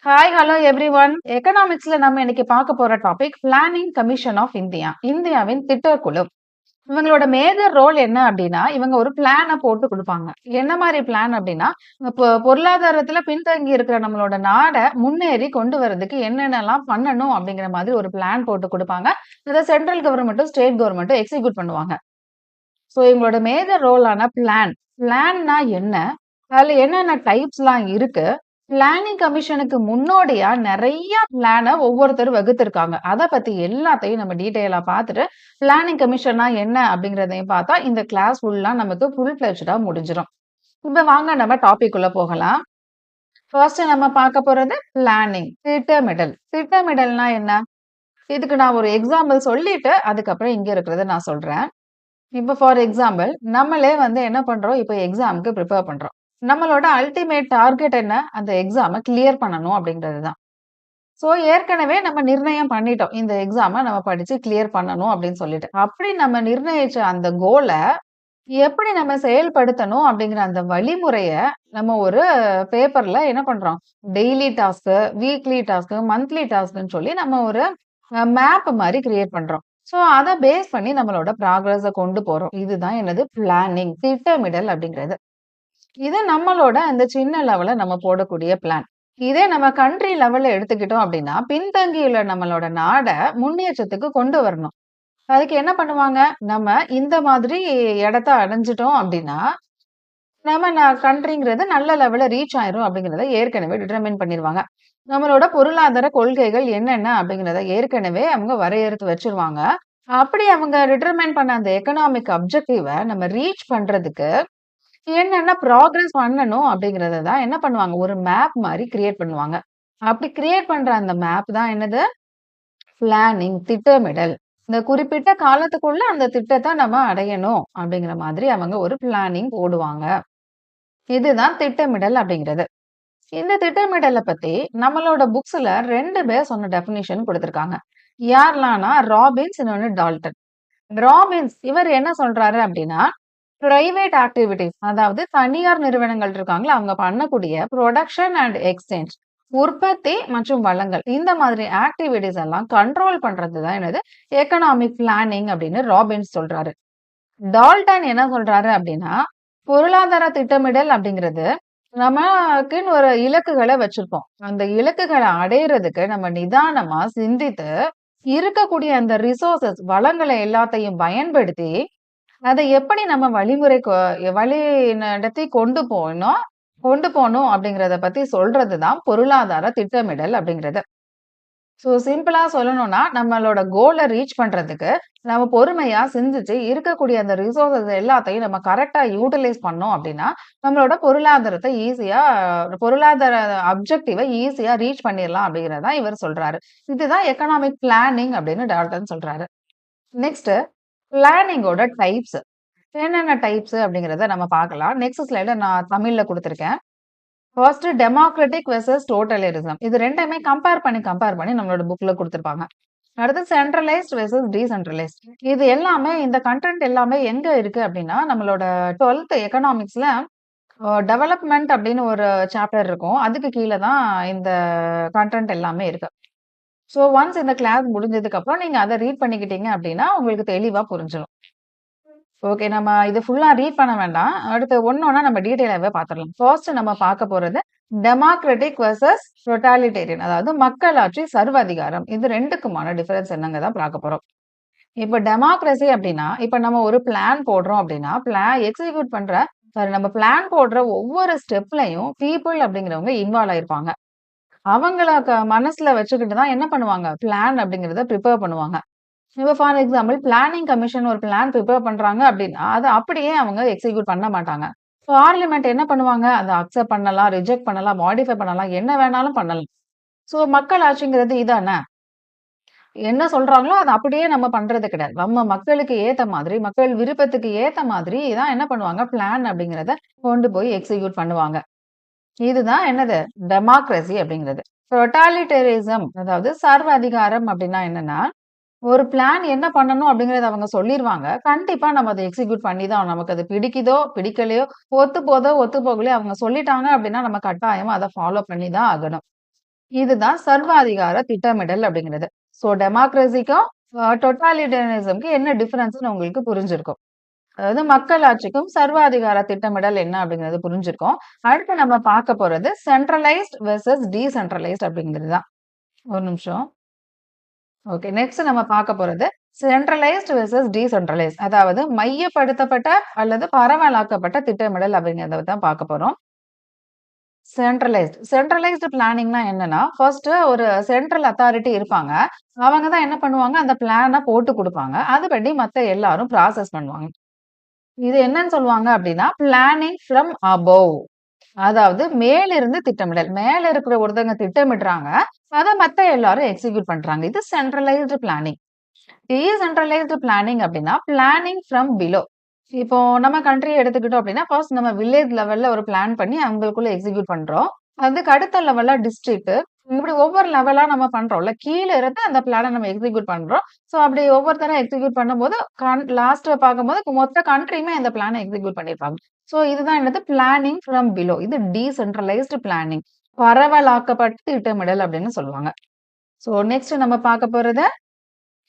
Hi, hello everyone. எக்கனாமிக்ஸ்ல நம்ம இன்னைக்கு பார்க்க போற topic planning commission of India. இந்தியாவின் திட்டக்குழு. இவங்களோட மேஜர் ரோல் என்ன அப்படின்னா, இவங்க ஒரு பிளான போட்டு குடுப்பாங்க. என்ன மாரி பிளான் அப்படின்னா, பொருளாதாரத்துல பின்தங்கி இருக்கிற நம்மளோட நாட முன்னேறி கொண்டு வரதுக்கு என்னென்னலாம் பண்ணணும் அப்படிங்கிற மாதிரி ஒரு பிளான் போட்டு குடுப்பாங்க. இத சென்ட்ரல் கவர்ன்மென்ட்டும், ஸ்டேட் கவர்ன்மென்ட்டும் எக்ஸிக்யூட் பண்ணுவாங்க. ஸோ இவங்களோட மேஜர் ரோலான பிளான். பிளான்னா என்ன? அதுல என்னென்ன டைப்ஸ்லாம் இருக்கு? பிளானிங் கமிஷனுக்கு முன்னோடியா நெறைய பிளான ஒவ்வொருத்தரும் வகுத்திருக்காங்க. அத பத்தி எல்லாத்தையும் நம்ம டீட்டெயிலா பார்த்துட்டு, பிளானிங் கமிஷன்னா என்ன அப்படிங்கிறதையும் பார்த்தா, இந்த கிளாஸ் ஃபுல்லா நமக்கு ஃபுல் ஃபிளெட்ஜ்டா முடிஞ்சிரும். இப்ப வாங்க நம்ம டாபிக் உள்ள போகலாம். ஃபர்ஸ்ட் நம்ம பார்க்க போறது பிளானிங். திட்டமிடல். திட்டமிடல்னா என்ன? இதுக்கு நான் ஒரு எக்ஸாம்பிள் சொல்லிட்டு, அதுக்கப்புறம் இங்க இருக்கிறத நான் சொல்றேன். இப்ப ஃபார் எக்ஸாம்பிள், நம்மளே வந்து என்ன பண்றோம், இப்ப எக்ஸாம்க்கு பிரிப்பேர் பண்றோம். நம்மளோட அல்டிமேட் டார்கெட் என்ன? அந்த எக்ஸாம கிளியர் பண்ணணும் அப்படிங்கிறது தான். ஸோ ஏற்கனவே நம்ம நிர்ணயம் பண்ணிட்டோம். இந்த எக்ஸாம நம்ம படிச்சு கிளியர் பண்ணணும் அப்படின்னு சொல்லிட்டு. அப்படி நம்ம நிர்ணயிச்ச அந்த கோல எப்படி நம்ம செயல்படுத்தணும் அப்படிங்கிற அந்த வழிமுறைய நம்ம ஒரு பேப்பர்ல என்ன பண்றோம்? Daily task, weekly task, monthly டாஸ்க்ன்னு சொல்லி நம்ம ஒரு மேப் மாரி கிரியேட் பண்றோம். ஸோ அத பேஸ் பண்ணி நம்மளோட ப்ராக்ரஸ கொண்டு போறோம். இதுதான் என்னது பிளானிங், திட்டமிடல் அப்படிங்கிறது. இது நம்மளோட அந்த சின்ன லெவல்ல நம்ம போடக்கூடிய பிளான். இதே நம்ம கண்ட்ரி லெவல்ல எடுத்துக்கிட்டோம் அப்படின்னா, பின்தங்கியுள்ள நம்மளோட நாட முன்னேற்றத்துக்கு கொண்டு வரணும். அதுக்கு என்ன பண்ணுவாங்க? நம்ம இந்த மாதிரி இடத்த அடைஞ்சுட்டோம் அப்படின்னா, நம்ம கண்ட்ரிங்கிறது நல்ல லெவல்ல ரீச் ஆயிரும் அப்படிங்கிறத ஏற்கனவே டிட்டர்மைன் பண்ணிருவாங்க. நம்மளோட பொருளாதார கொள்கைகள் என்னென்ன அப்படிங்கிறத ஏற்கனவே அவங்க வரையறுத்து வச்சுருவாங்க. அப்படி அவங்க டிட்டர்மைன் பண்ண அந்த எக்கனாமிக் அப்ஜெக்டிவ நம்ம ரீச் பண்றதுக்கு என்னென்ன ப்ராக்ரஸ் பண்ணணும் அப்படிங்கிறத தான் என்ன பண்ணுவாங்க, ஒரு மேப் மாரி கிரியேட் பண்ணுவாங்க. அப்படி கிரியேட் பண்ற அந்த மேப் தான் என்னது? பிளானிங், திட்டமிடல். இந்த குறிப்பிட்ட காலத்துக்குள்ள அந்த திட்டத்த நம்ம அடையணும் அப்படிங்கிற மாதிரி அவங்க ஒரு பிளானிங் போடுவாங்க. இதுதான் திட்டமிடல் அப்படிங்கிறது. இந்த திட்டமிடல பத்தி நம்மளோட புக்ஸ்ல 2 பேர் சொன்ன டெஃபினிஷன் குடுத்திருக்காங்க. யாரெல்லாம்னா ராபின்ஸ், இன்னொன்னு டால்டன். ராபின்ஸ் இவர் என்ன சொல்றாரு அப்படின்னா, பிரைவேட் ஆக்டிவிட்டீஸ் அதாவது தனியார் நிறுவனங்கள் இருக்காங்கல்ல, அவங்க பண்ணக்கூடிய புரொடக்ஷன் அண்ட் எக்ஸ்சேஞ்ச் உற்பத்தி மற்றும் வழங்கல் இந்த மாதிரி ஆக்டிவிட்டீஸ் எல்லாம் கண்ட்ரோல் பண்றது தான் என்னது எக்கனாமிக் பிளானிங் அப்படின்னு ராபின்ஸ் சொல்றாரு. டால்டன் என்ன சொல்றாரு அப்படின்னா, பொருளாதார திட்டமிடல் அப்படிங்கிறது நமக்குன்னு ஒரு இலக்குகள வச்சிருப்போம். அந்த இலக்குகள அடையறதுக்கு நம்ம நிதானமா சிந்தித்து, இருக்கக்கூடிய அந்த ரிசோர்ஸஸ் வளங்கள எல்லாத்தையும் பயன்படுத்தி அத எப்படி நம்ம வழி நடத்தி கொண்டு போணும் அப்படிங்கிறத பத்தி சொல்றது தான் பொருளாதார திட்டமிடல் அப்படிங்கிறது. ஸோ சிம்பிளா சொல்லணும்னா, நம்மளோட கோல ரீச் பண்றதுக்கு நம்ம பொறுமையா சிந்திச்சு இருக்கக்கூடிய அந்த ரிசோர்ஸஸ் எல்லாத்தையும் நம்ம கரெக்ட்டா யூட்டிலைஸ் பண்ணோம் அப்படின்னா, நம்மளோட பொருளாதார அப்ஜெக்டிவ ஈஸியா ரீச் பண்ணிறலாம் அப்படிங்கிறது தான் இவர் சொல்றாரு. இதுதான் எக்கனாமிக் பிளானிங் அப்படின்னு டால்டன் சொல்றாரு. நெக்ஸ்ட் பிளானிங்கோட டைப்ஸ். என்னென்ன டைப்ஸ் அப்படிங்கிறத நம்ம பார்க்கலாம். நெக்ஸ்ட் ஸ்லைட்ல நான் தமிழ்ல குடுத்திருக்கேன். First democratic versus totalism. இது 2யுமே கம்பேர் பண்ணி நம்மளோட புக்ல குடுத்திருப்பாங்க. அடுத்து சென்ட்ரலைஸ்ட் வெர்சஸ் டீசென்ட்ரலைஸ்ட். இது எல்லாமே இந்த கன்டென்ட் எல்லாமே எங்க இருக்கு அப்படின்னா, நம்மளோட 12th எக்கனாமிக்ஸ்ல டெவலப்மென்ட் அப்படின்னு ஒரு சாப்டர் இருக்கும். அதுக்கு கீழ தான் இந்த கன்டென்ட் எல்லாமே இருக்கு. ஸோ ஒன்ஸ் இந்த கிளாஸ் முடிஞ்சதுக்கு அப்புறம் நீங்க அத ரீட் பண்ணிக்கிட்டீங்க அப்படின்னா, உங்களுக்கு தெளிவா புரிஞ்சிரும். ஓகே. நம்ம இது ஃபுல்லா ரீட் பண்ண வேண்டாம். அடுத்து ஒண்ணொண்ணா நம்ம டீட்டெயிலாவே பார்த்துரலாம். ஃபர்ஸ்ட் நம்ம பார்க்க போறது டெமோக்ராட்டிக் வெர்சஸ் டோட்டாலிட்டேரியன். அதாவது மக்களாட்சி, சர்வாதிகாரம். இது 2க்குமான டிஃபரன்ஸ் என்னங்க தான் பார்க்க போறோம். இப்ப டெமோக்ரசி அப்டின்னா, இப்ப நம்ம ஒரு பிளான் போடுறோம் அப்டின்னா, எக்ஸிக்யூட் பண்ற நம்ம பிளான் போடுற ஒவ்வொரு ஸ்டெப்லயும் பீப்பிள் அப்டிங்கிறவங்க இன்வால்வ் ஆயிருப்பாங்க. அவங்கள மனசுல வச்சுக்கிட்டு தான் என்ன பண்ணுவாங்க, பிளான் அப்டிங்கிறத பிரிப்பேர் பண்ணுவாங்க. இப்ப ஃபார் எக்ஸாம்பிள் பிளானிங் கமிஷன் ஒரு பிளான் பிரிப்பேர் பண்றாங்க அப்படின்னா, அத அப்படியே அவங்க எக்ஸிக்யூட் பண்ண மாட்டாங்க. பார்லிமென்ட் என்ன பண்ணுவாங்க, அத அக்செப்ட் பண்ணலாம், ரிஜெக்ட் பண்ணலாம், மாடிஃபை பண்ணலாம், என்ன வேணாலும் பண்ணலாம். ஸோ மக்கள் ஆட்சிங்கிறது இதானே. என்ன சொல்றாங்களோ அத அப்படியே நம்ம பண்றது கிடையாது. நம்ம மக்களுக்கு ஏத்த மாதிரி, மக்கள் விருப்பத்துக்கு ஏத்த மாதிரி தான் என்ன பண்ணுவாங்க, பிளான் அப்படிங்கிறத கொண்டு போய் எக்ஸிக்யூட் பண்ணுவாங்க. இதுதான் என்னது டெமோக்ரசி அப்படிங்கிறது. டோட்டாலிட்டரிசம் அதாவது சர்வ அதிகாரம் அப்படின்னா என்னன்னா, ஒரு பிளான் என்ன பண்ணணும் அப்படிங்கிறத அவங்க சொல்லிருவாங்க. கண்டிப்பா நம்ம அத எக்ஸிக்யூட் பண்ணி தான் ஆகணும். நமக்கு அது பிடிக்குதோ, பிடிக்கலையோ, ஒத்து போதோ, ஒத்து போகலையோ அவங்க சொல்லிட்டாங்க அப்படின்னா, நம்ம கட்டாயமா அத ஃபாலோ பண்ணி தான் ஆகணும். இதுதான் சர்வாதிகார திட்டமிடல் அப்படிங்கிறது. ஸோ டெமோக்ரஸிக்கும், டோட்டாலிட்டரினிசம்க்கு என்ன டிஃபரன்ஸ்ன்னு உங்களுக்கு புரிஞ்சிருக்கும். அதாவது மக்களாட்சிக்கும் சர்வாதிகார திட்டமிடல் என்ன அப்படிங்கிறது புரிஞ்சிருக்கும். அடுத்து நம்ம பார்க்க போறது சென்ட்ரலைஸ்ட் வெர்சஸ் டீசென்ட்ரலைஸ்ட் அப்படிங்கிறது தான். ஒரு நிமிஷம். ஓகே. நெக்ஸ்ட் நம்ம பார்க்க போறது சென்ட்ரலைஸ்ட் வெர்சஸ் டீசென்ட்ரலைஸ்ட். அதாவது மையப்படுத்தப்பட்ட அல்லது பரவலாக்கப்பட்ட திட்டமிடல் அப்படிங்கிறத தான் பார்க்க போறோம். சென்ட்ரலைஸ்டு பிளானிங்னா என்னன்னா, ஃபர்ஸ்ட் ஒரு சென்ட்ரல் அத்தாரிட்டி இருப்பாங்க. அவங்க தான் என்ன பண்ணுவாங்க, அந்த பிளான போட்டு குடுப்பாங்க. அதுபடி மத்த எல்லாரும் ப்ராசஸ் பண்ணுவாங்க. இது என்னன்னு சொல்லுவாங்க அப்டின்னா, பிளானிங் ஃப்ரம் அபோவ். அதாவது மேலிருந்து திட்டமிடல். மேல இருக்கிற ஒருத்தங்க திட்டமிடுறாங்க. அத மத்த எல்லாரும் எக்ஸிக்யூட் பண்றாங்க. இது சென்ட்ரலைஸ்டு பிளானிங். டீசென்ட்ரலைஸ்டு பிளானிங் அப்டின்னா, பிளானிங் ஃப்ரம் பிலோ. இப்போ நம்ம கண்ட்ரிய எடுத்துக்கிட்டோம் அப்டின்னா, ஃபர்ஸ்ட் நம்ம வில்லேஜ் லெவல்ல ஒரு பிளான் பண்ணி அவங்களுக்குள்ள எக்ஸிக்யூட் பண்றோம். அதுக்கு அடுத்த லெவல்ல டிஸ்ட்ரிக்ட். இப்படி ஒவ்வொரு லெவலா நம்ம பண்றோம்ல. கீழ இருந்து அந்த பிளான நம்ம எக்ஸிக்யூட் பண்றோம். ஸோ அப்படி ஒவ்வொருத்தரா எக்ஸிக்யூட் பண்ணும்போது, லாஸ்ட்ல பார்க்கும்போது மொத்த கண்ட்ரியுமே அந்த பிளான எக்ஸிக்யூட் பண்ணியிருப்பாங்க. ஸோ இதுதான் என்னது பிளானிங் ஃப்ரம் பிலோ. இது டீசென்ட்ரலைஸ்டு பிளானிங். பரவலாக்கப்பட்ட திட்டமிடல் அப்படின்னு சொல்லுவாங்க. ஸோ நெக்ஸ்ட் நம்ம பார்க்க போறது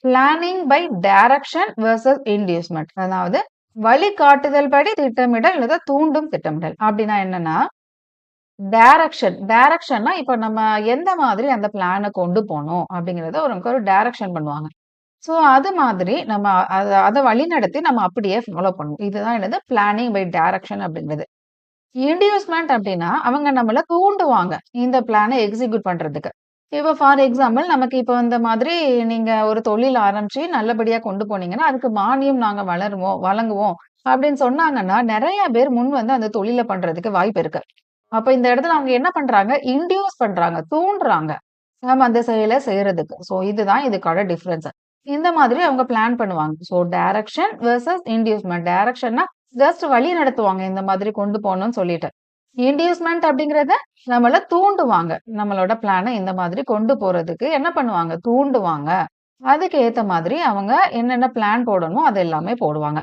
பிளானிங் பை டைரக்ஷன் வெர்சஸ் இன்டியூஸ்மென்ட். அதாவது வழிகாட்டுதல் படி திட்டமிடல் அல்லது தூண்டும் திட்டமிடல். அப்படின்னா என்னன்னா, டைரக்ஷன்னா இப்ப நம்ம எந்த மாதிரி அந்த பிளான கொண்டு போணும் அப்படிங்கிறத நமக்கு ஒரு டைரக்ஷன் பண்ணுவாங்க. சோ அது மாதிரி நம்ம அத வழிநடத்தி நம்ம அப்படியே ஃபாலோ பண்ணுவோம். இதுதான் என்னது பிளானிங் பை டைரக்ஷன் அப்படிங்கிறது. இன்டியூஸ்மென்ட் அப்படின்னா அவங்க நம்மள தூண்டுவாங்க இந்த பிளான எக்ஸிக்யூட் பண்றதுக்கு. இப்ப ஃபார் எக்ஸாம்பிள் நமக்கு இப்ப இந்த மாதிரி நீங்க ஒரு தொழில் ஆரம்பிச்சு நல்லபடியா கொண்டு போனீங்கன்னா, அதுக்கு மானியம் நாங்க வழங்குவோம் அப்படின்னு சொன்னாங்கன்னா, நெறைய பேர் முன் வந்து அந்த தொழில பண்றதுக்கு வாய்ப்பு இருக்கு. அப்ப இந்த இடத்துல அவங்க என்ன பண்றாங்க? இன்டியூஸ் பண்றாங்க, தூண்டுறாங்க. நம்ம அந்த செயல செய்றதுக்கு. சோ இதுதான் இதுக்கான டிஃபரன்ஸ். இந்த மாதிரி அவங்க பிளான் பண்ணுவாங்க. So direction versus inducement. டைரக்ஷன்னா ஜஸ்ட் வழி நடத்துவாங்க இந்த மாதிரி கொண்டு போணும்னு சொல்லிட்டு. இன்டியூஸ்மென்ட் அப்படிங்கிறத நம்மள தூண்டுவாங்க. நம்மளோட பிளான இந்த மாதிரி கொண்டு போறதுக்கு என்ன பண்ணுவாங்க? தூண்டுவாங்க. அதுக்கு ஏத்த மாதிரி அவங்க என்னென்ன பிளான் போடணுமோ அது எல்லாமே போடுவாங்க.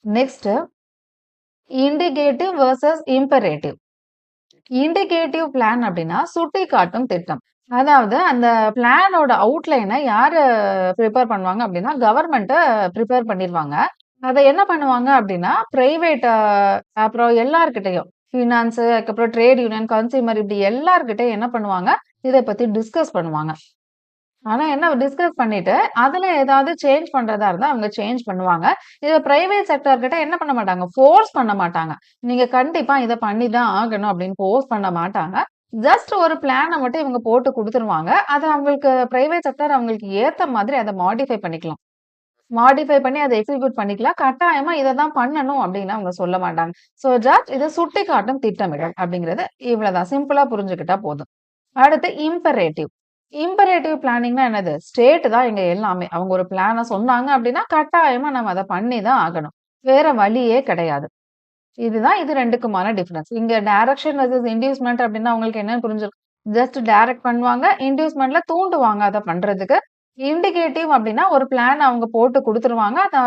Next indicative versus imperative. Indicative plan அப்படின்னா சுட்டிக்காட்டும் திட்டம். அதாவது அந்த பிளானோட அவுட்லைன யாரு பிரிப்பேர் பண்ணுவாங்க அப்படின்னா, கவர்ன்மென்ட் பிரிப்பேர் பண்ணிருவாங்க. அத என்ன பண்ணுவாங்க அப்படின்னா, பிரைவேட் அப்புறம் எல்லார்கிட்டயும் ஃபினான்ஸ், அதுக்கப்புறம் ட்ரேட் யூனியன், கன்சியூமர் இப்படி எல்லார்கிட்டயும் என்ன பண்ணுவாங்க, இத பத்தி டிஸ்கஸ் பண்ணுவாங்க. ஆனா என்ன டிஸ்கஸ் பண்ணிட்டு, அதுல ஏதாவது சேஞ்ச் பண்றதா இருந்தா அவங்க சேஞ்ச் பண்ணுவாங்க. இத பிரைவேட் செக்டார் கிட்ட என்ன பண்ண மாட்டாங்க, ஃபோர்ஸ் பண்ண மாட்டாங்க. நீங்க கண்டிப்பா இத பண்ணி தான் ஆகணும் அப்படின்னு ஃபோர்ஸ் பண்ண மாட்டாங்க. ஜஸ்ட் ஒரு பிளான மட்டும் இவங்க போட்டு குடுத்துருவாங்க. அத அவங்களுக்கு பிரைவேட் செக்டார் அவங்களுக்கு ஏத்த மாதிரி அத மாடிஃபை பண்ணிக்கலாம். மாடிஃபை பண்ணி அத எக்ஸிக்யூட் பண்ணிக்கலாம். கட்டாயமா இத தான் பண்ணணும் அப்படின்னு அவங்க சொல்ல மாட்டாங்க. சோ ஜஸ்ட் இத சுட்டிக்காட்டும் திட்டமிடல் அப்படிங்கிறது இவ்வளவுதான். சிம்பிளா புரிஞ்சுக்கிட்டா போதும். அடுத்து இம்பரேட்டிவ். இம்பரேட்டிவ் பிளானிங்னா என்னது? ஸ்டேட் தான் இங்க எல்லாமே. அவங்க ஒரு பிளான சொன்னாங்க அப்படின்னா, கட்டாயமா நம்ம அத பண்ணி தான் ஆகணும். வேற வழியே கிடையாது. இதுதான் இது 2க்குமான டிஃபரன்ஸ். இங்க டைரக்ஷன் வெர்சஸ் இன்டியூஸ்மென்ட் அப்படின்னா உங்களுக்கு என்னன்னு புரிஞ்சிருக்கும். ஜஸ்ட் டைரக்ட் பண்ணுவாங்க. இன்டியூஸ்மென்ட்ல தூண்டுவாங்க அத பண்றதுக்கு. இண்டிகேட்டிவ் அப்படின்னா ஒரு பிளான் அவங்க போட்டு குடுத்துருவாங்க. அத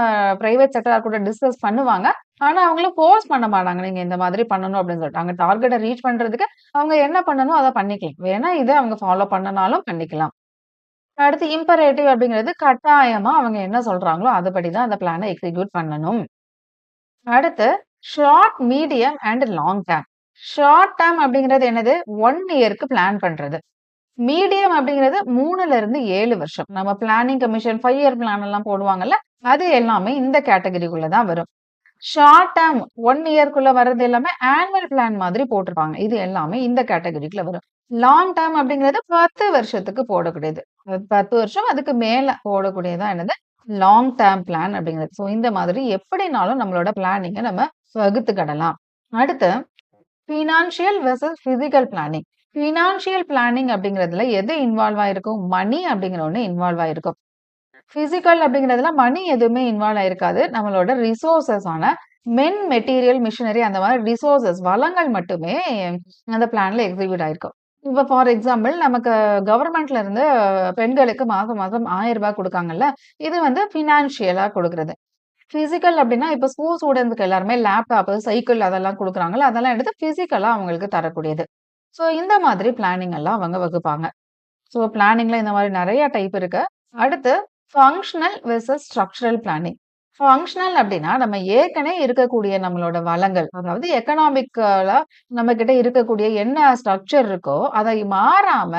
பிரைவேட் செக்டார் கூட டிஸ்கஸ் பண்ணுவாங்க. ஆனா அவங்கள ஃபோர்ஸ் பண்ண மாட்டாங்க. நீங்க இந்த மாதிரி பண்ணணும் அப்படின்னு சொல்லிட்டு. அங்க டார்கெட்ட ரீச் பண்றதுக்கு அவங்க என்ன பண்ணணுமோ அத பண்ணிக்கலாம். வேணா இத அவங்க ஃபாலோ பண்ணனாலும் பண்ணிக்கலாம். அடுத்து இம்பரேட்டிவ் அப்படிங்கிறது கட்டாயமா அவங்க என்ன சொல்றாங்களோ அதுபடி தான் அந்த பிளான எக்ஸிக்யூட் பண்ணணும். அடுத்து short, medium and long term. Short term அப்படிங்கிறது என்னது? 1 இயர்க்கு பிளான் பண்றது. மீடியம் அப்படிங்கிறது 3ல இருந்து 7 வருஷம். நம்ம பிளானிங் கமிஷன் 5 இயர் பிளான் எல்லாம் போடுவாங்கல்ல, அது எல்லாமே இந்த கேட்டகரிக்குள்ள தான் வரும். ஷார்ட் டேர்ம் 1 இயர்க்குள்ள வர்றது எல்லாமே ஆனுவல் பிளான் மாதிரி போட்டிருப்பாங்க. இது எல்லாமே இந்த கேட்டகரிக்குள்ள வரும். லாங் டேர்ம் அப்படிங்கிறது 10 வருஷத்துக்கு போடக்கூடியது. 10 வருஷம் அதுக்கு மேல போடக்கூடியது என்னது? லாங் டேர்ம் பிளான் அப்படிங்கிறது. ஸோ இந்த மாதிரி எப்படினாலும் நம்மளோட பிளானிங்க நம்ம வகுத்துக்கிடலாம். அடுத்து financial versus physical planning. Financial planning அப்படிங்கிறதுல எது இன்வால்வ் ஆயிருக்கும்? மணி அப்படிங்கிற ஒண்ணு இன்வால்வ் ஆயிருக்கும். பிசிக்கல் அப்படிங்கிறதுல மணி எதுவுமே இன்வால்வ் ஆயிருக்காது. நம்மளோட ரிசோர்ஸஸ் ஆன மெட்டீரியல், மிஷினரி அந்த மாதிரி ரிசோர்ஸஸ் வளங்கள் மட்டுமே அந்த பிளான்ல எக்ஸிக்யூட் ஆயிருக்கும். இப்ப ஃபார் எக்ஸாம்பிள் நமக்கு கவர்மெண்ட்ல இருந்து பெண்களுக்கு மாசம் மாசம் ரூ. 1000 குடுக்காங்கல்ல. இது வந்து பினான்ஷியலா குடுக்குறது. பிசிக்கல் அப்படின்னா, இப்ப ஸ்கூல் ஸ்டூடண்ட்ஸ்க்கு எல்லாருமே லேப்டாப், சைக்கிள் அதெல்லாம் குடுக்குறாங்கல்ல. அதெல்லாம் எடுத்து பிசிக்கலா அவங்களுக்கு தரக்கூடியது. சோ இந்த மாதிரி பிளானிங் எல்லாம் அவங்க வகுப்பாங்க. ஸோ பிளானிங்ல இந்த மாரி நெறைய டைப் இருக்கு. அடுத்து functional versus structural planning. Functional அப்டின்னா, நம்ம ஏற்கனவே இருக்கக்கூடிய நம்மளோட வளங்கள், அதாவது எக்கனாமிக்கலா நம்மகிட்ட இருக்கக்கூடிய என்ன ஸ்ட்ரக்சர் இருக்கோ, அதை மாறாம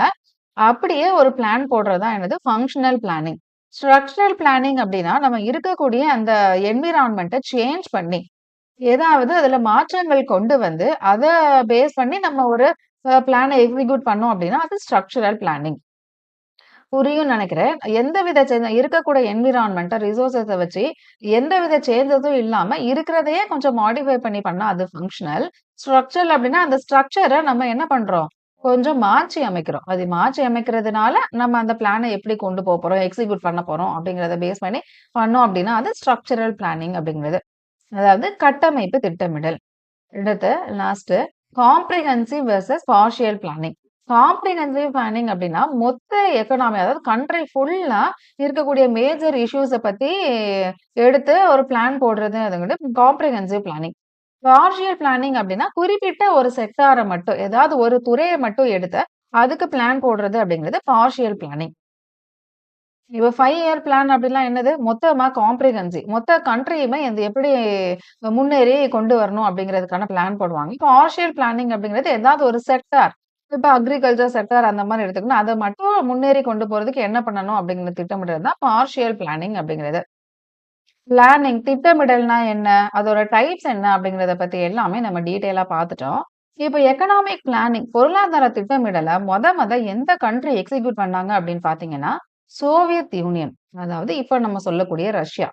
அப்படியே ஒரு பிளான் போடுறது தான் என்னது ஃபங்ஷனல் பிளானிங். ஸ்ட்ரக்சரல் பிளானிங் அப்டின்னா, நம்ம இருக்கக்கூடிய அந்த என்விரான்மென்ட்ட சேஞ்ச் பண்ணி, ஏதாவது அதுல மாற்றங்கள் கொண்டு வந்து, அத பேஸ் பண்ணி நம்ம ஒரு பிளான எக்ஸிக்யூட் பண்ணோம் அப்டின்னா, அது ஸ்ட்ரக்சரல் பிளானிங். புரியும்னு நெனைக்கிறேன். எந்தவித இருக்கக்கூடிய என்விரான்மென்ட்ட, ரிசோர்ஸஸ வச்சு எந்தவித சேஞ்சஸும் இல்லாம இருக்கிறதையே கொஞ்சம் மாடிஃபை பண்ணி பண்ணா அது ஃபங்ஷனல். ஸ்ட்ரக்சரல் அப்டின்னா, அந்த ஸ்ட்ரக்சர நம்ம என்ன பண்றோம்? கொஞ்சம் மாற்றி அமைக்கிறோம். அது மாற்றி அமைக்கிறதுனால, நம்ம அந்த பிளான எப்படி கொண்டு போறோம், எக்ஸிக்யூட் பண்ண போறோம் அப்படிங்கிறத பேஸ் பண்ணி பண்ணோம் அப்படின்னா, அது ஸ்ட்ரக்சரல் பிளானிங் அப்படிங்கிறது. அதாவது கட்டமைப்பு திட்டமிடல். அடுத்து last comprehensive versus partial planning. Comprehensive planning அப்படின்னா, மொத்த எக்கனாமி அதாவது கண்ட்ரி ஃபுல்லா இருக்கக்கூடிய மேஜர் இஷ்யூஸ பத்தி எடுத்து ஒரு பிளான் போடுறது அதுங்கூட காம்ப்ரிஹென்சிவ் பிளானிங். பார்ஷியல் பிளானிங் அப்படின்னா, குறிப்பிட்ட ஒரு செக்டார மட்டும், ஏதாவது ஒரு துறைய மட்டும் எடுத்து, அதுக்கு பிளான் போடுறது அப்படிங்கிறது பார்ஷியல் பிளானிங். இப்ப 5 இயர் பிளான் அப்படிலாம் என்னது? மொத்தமா காம்ப்ரிஹென்சிவ். மொத்த கண்ட்ரியுமே இது எப்படி முன்னேறி கொண்டு வரணும் அப்படிங்கிறதுக்கான பிளான் போடுவாங்க. பார்ஷியல் பிளானிங் அப்படிங்கிறது ஏதாவது ஒரு செக்டார். இப்ப அக்ரிகல்ச்சர் செக்டார் அந்த மாரி எடுத்துக்கணும். அத மட்டும் முன்னேறி கொண்டு போறதுக்கு என்ன பண்ணணும் அப்படிங்கிற திட்டமிடுறது தான் பார்ஷியல் பிளானிங் அப்படிங்கிறது. பிளானிங் திட்டமிடல்னா என்ன? அதோட டைப்ஸ் என்ன? அப்படிங்கிறத பத்தி எல்லாமே நம்ம டீட்டெயிலா பார்த்துட்டோம். இப்ப எக்கனாமிக் பிளானிங் பொருளாதார திட்டமிடல மொத எந்த கண்ட்ரி எக்ஸிக்யூட் பண்ணாங்க அப்படின்னு பார்த்தீங்கன்னா, சோவியத் யூனியன். அதாவது இப்ப நம்ம சொல்லக்கூடிய ரஷ்யா.